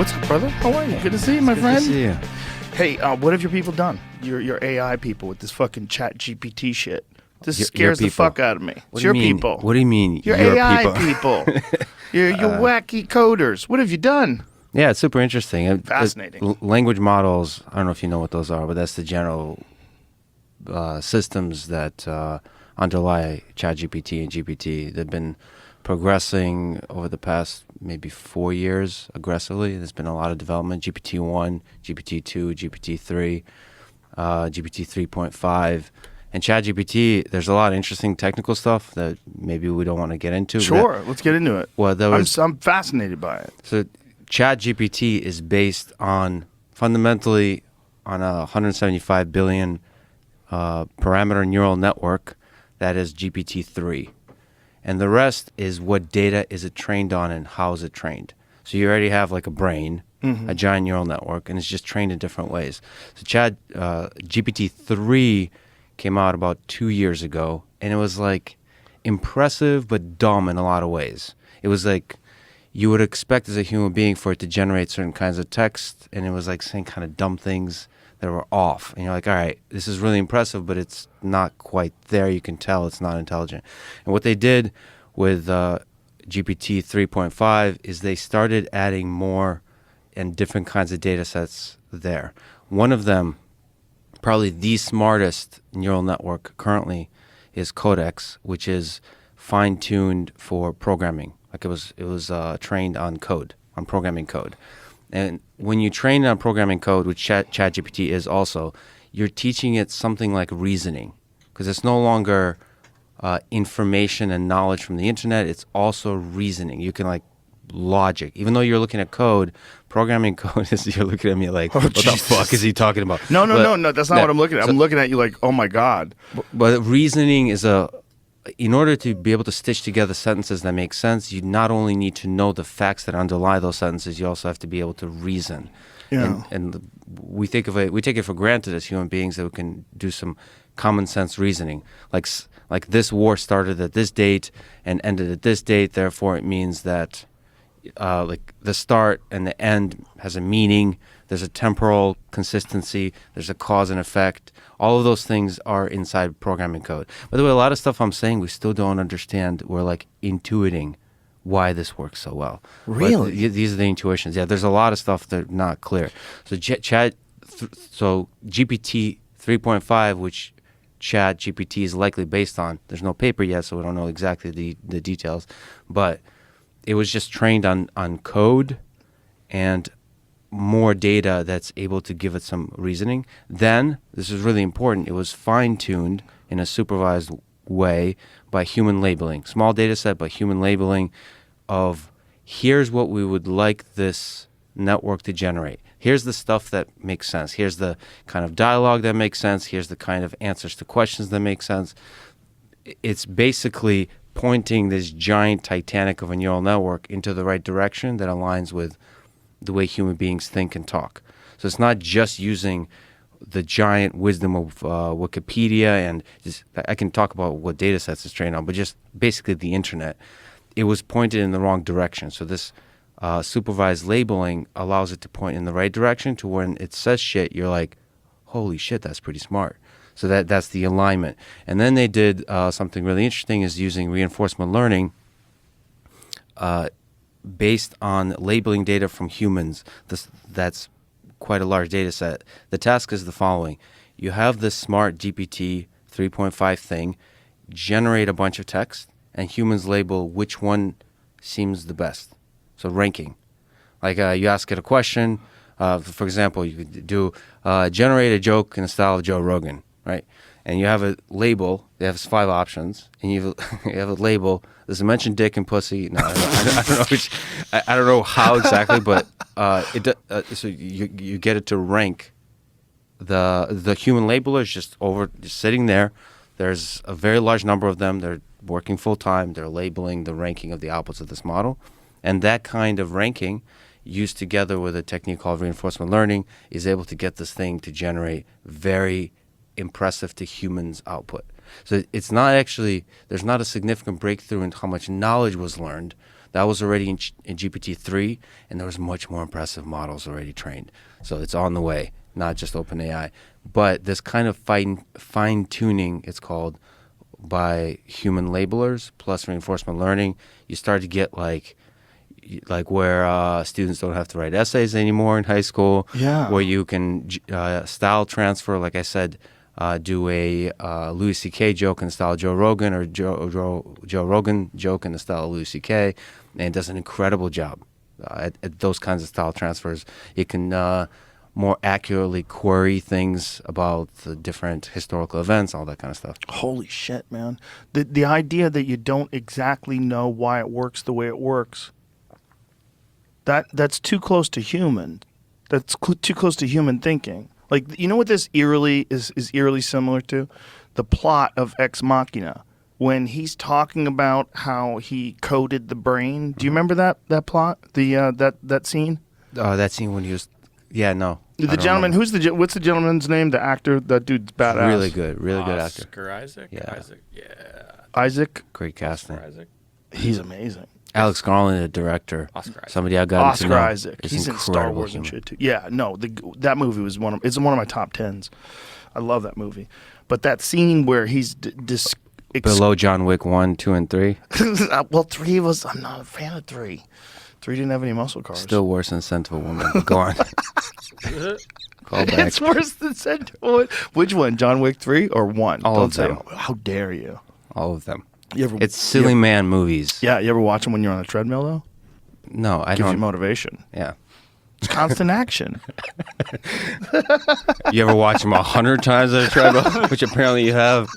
What's up, brother? How are you? Good to see you, my friend. Good to see you. Hey, what have your people done? Your AI people with this fucking ChatGPT shit. This Your scares the people. fuck out of me. What It's do your you mean? people. What do you mean? Your your AI people. Your wacky coders. What have you done? Yeah, it's super interesting. Fascinating. Language models, I don't know if you know what those are, but that's the general systems that underlie ChatGPT and GPT. They've been progressing over the past maybe 4 years aggressively. There's been a lot of development. GPT-1, GPT-2, GPT-3, GPT 3.5. And ChatGPT, there's a lot of interesting technical stuff that maybe we don't want to get into. Sure, let's get into it. Well, I'm fascinated by it. So ChatGPT is based on fundamentally on a 175 billion parameter neural network that is GPT-3. And the rest is what data is it trained on and how is it trained. So you already have like a brain, a giant neural network, and it's just trained in different ways. So GPT-3 came out about 2 years ago, and it was like impressive but dumb in a lot of ways. It was like you would expect as a human being for it to generate certain kinds of text, and it was like saying kind of dumb things that were off. And you're like, all right, this is really impressive, but it's not quite there. You can tell it's not intelligent. And what they did with GPT 3.5 is they started adding more and different kinds of data sets there. One of them, probably the smartest neural network currently, is Codex, which is fine-tuned for programming. Like it was trained on code, on programming code. And when you train on programming code, which ChatGPT is also, you're teaching it something like reasoning, because it's no longer information and knowledge from the internet. It's also reasoning. You can like logic. Even though you're looking at code, programming code is you're looking at me like, what the fuck is he talking about? No, that's not what I'm looking at. I'm looking at you like, oh my God. But reasoning is in order to be able to stitch together sentences that make sense, you not only need to know the facts that underlie those sentences, you also have to be able to reason. Yeah. And we take it for granted as human beings that we can do some common sense reasoning. Like this war started at this date and ended at this date, therefore it means that like the start and the end has a meaning. There's a temporal consistency. There's a cause and effect. All of those things are inside programming code. By the way, a lot of stuff I'm saying we still don't understand. We're like intuiting why this works so well. Really? But these are the intuitions. Yeah, there's a lot of stuff that's not clear. So so GPT 3.5, which ChatGPT is likely based on. There's no paper yet, so we don't know exactly the details. But it was just trained on code and more data that's able to give it some reasoning. Then, this is really important, it was fine-tuned in a supervised way by human labeling. Small data set, but human labeling of here's what we would like this network to generate. Here's the stuff that makes sense. Here's the kind of dialogue that makes sense. Here's the kind of answers to questions that make sense. It's basically pointing this giant Titanic of a neural network into the right direction that aligns with the way human beings think and talk. So it's not just using the giant wisdom of Wikipedia and just, I can talk about what data sets it's trained on, but just basically the internet. It was pointed in the wrong direction. So this supervised labeling allows it to point in the right direction to when it says shit, you're like, holy shit, that's pretty smart. So that's the alignment. And then they did something really interesting is using reinforcement learning based on labeling data from humans. That's quite a large data set. The task is the following. You have this smart GPT 3.5 thing generate a bunch of text, and humans label which one seems the best. So ranking. Like you ask it a question. For example, you could do generate a joke in the style of Joe Rogan, right? And you have a label. They have 5 options, and you have a label. Does it mention dick and pussy? No, I don't know. I don't know how exactly, but so you get it to rank. The human labeler is just sitting there. There's a very large number of them. They're working full time. They're labeling the ranking of the outputs of this model, and that kind of ranking, used together with a technique called reinforcement learning, is able to get this thing to generate very impressive to humans output. So it's not actually, there's not a significant breakthrough in how much knowledge was learned. That was already in GPT-3, and there was much more impressive models already trained. So it's on the way, not just OpenAI. But this kind of fine-tuning, it's called, by human labelers plus reinforcement learning, you start to get like where students don't have to write essays anymore in high school. Yeah. Where you can style transfer, like I said, do a Louis C.K. joke in the style of Joe Rogan, or Joe Rogan joke in the style of Louis C.K., and it does an incredible job at those kinds of style transfers. It can more accurately query things about the different historical events, all that kind of stuff. Holy shit, man. The idea that you don't exactly know why it works the way it works, that's too close to human. That's too close to human thinking. Like, you know what this eerily is eerily similar to? The plot of Ex Machina, when he's talking about how he coded the brain. Do you remember that plot? That scene? That scene when he was, yeah, no. The gentleman, what's the gentleman's name? The actor, that dude's badass. Really good actor. Oscar Isaac? Yeah. Isaac, yeah. Isaac? Great casting. Oscar Isaac. He's amazing. Alex Garland, the director. Oscar Isaac. Somebody I got to know. Oscar Isaac. Is He's in Star incredible Wars and human. shit too. Yeah, no, that movie was it's one of my top 10s. I love that movie. But that scene where he's Below John Wick 1, 2, and 3. well, 3 was, I'm not a fan of 3. 3 didn't have any muscle cars. Still worse than Scent of a Woman. Go on. Call back. It's worse than Sentinel. Which one? John Wick 3 or 1? All Don't of say them. How dare you? All of them. You ever, It's silly man movies. Yeah, you ever watch them when you're on a treadmill though? No, I Gives you don't. motivation. Yeah. It's constant action. You ever watch them 100 times on a treadmill, which apparently you have?